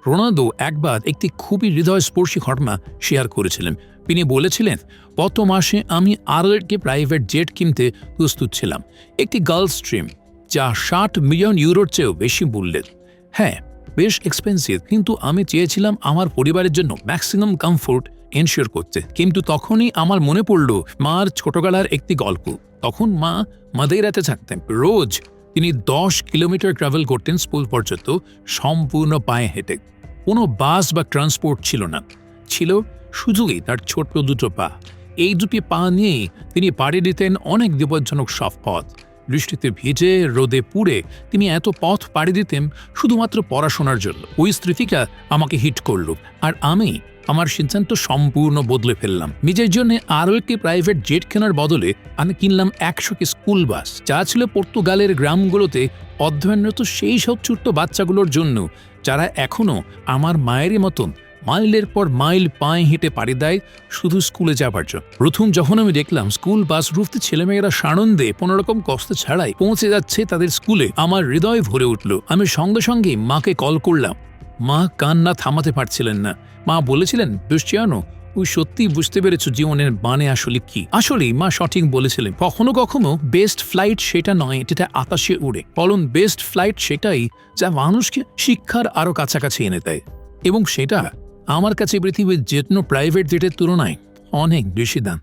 Ronaldo একবার একটি খুবই হৃদয়স্পর্শী ঘটনা শেয়ার করেছিলেন। তিনি বলেছিলেন, গত মাসে আমি আরএলকে প্রাইভেট জেট কিনতে প্রস্তুত ছিলাম, একটি গালফ স্ট্রিম, যা 60 মিলিয়ন ইউরোর চেয়েও বেশি মূল্যের। হ্যাঁ, বেশ এক্সপেন্সিভ, কিন্তু আমি চেয়েছিলাম আমার পরিবারের জন্য ম্যাক্সিমাম কমফোর্ট এনশিওর করতে। কিন্তু তখনই আমার মনে পড়ল মার ছোটবেলার একটি গল্প। তখন মা মাদেইরাতে থাকতেন। রোজ তিনি 10 কিলোমিটার ট্রাভেল করতেন স্কুল পর্যন্ত, সম্পূর্ণ পায়ে হেঁটে। কোনো বাস বা ট্রান্সপোর্ট ছিল না, ছিল শুধুই তার ছোট্ট দুটো পা। এই দুটি পা নিয়েই তিনি পাড়ি দিতেন অনেক বিপজ্জনক সব পথ। বৃষ্টিতে ভিজে, রোদে পুড়ে তিনি এত পথ পাড়ি দিতেন শুধুমাত্র পড়াশোনার জন্য। ওই স্মৃতিটা আমাকে হিট করল, আর আমি আমার সিদ্ধান্ত সম্পূর্ণ বদলে ফেললাম। নিজের জন্য আরও একটি প্রাইভেট জেট কেনার বদলে আমি কিনলাম 100টি স্কুল বাস, যা ছিল পর্তুগালের গ্রামগুলোতে অধ্যয়নরত সেই সব ছোট্ট বাচ্চাগুলোর জন্য, যারা এখনও আমার মায়েরই মতন মাইলের পর মাইল পায়ে হেঁটে পাড়ি দেয় শুধু স্কুলে যাবার জন্য। প্রথম যখন আমি দেখলাম স্কুল বাস রুফতে ছেলেমেয়েরা সানন্দে কোনোরকম কষ্ট ছাড়াই পৌঁছে যাচ্ছে তাদের স্কুলে, আমার হৃদয় ভরে উঠল। আমি সঙ্গে সঙ্গে মাকে কল করলাম। মা কান্না থামাতে পারছিলেন না। মা বলেছিলেন, ক্রিশ্চিয়ানো, তুই সত্যি বুঝতে পেরেছ জীবনের মানে আসলে কি। আসলেই মা সঠিক বলেছিলেন। কখনো কখনো বেস্ট ফ্লাইট সেটা নয় যেটা আকাশে উড়ে, বরং বেস্ট ফ্লাইট সেটাই যা মানুষকে শিক্ষার আরও কাছাকাছি এনে দেয়। এবং সেটা আমার কাছে পৃথিবীর যে কোনো প্রাইভেট জেটের তুলনায় অনেক বেশি দাম।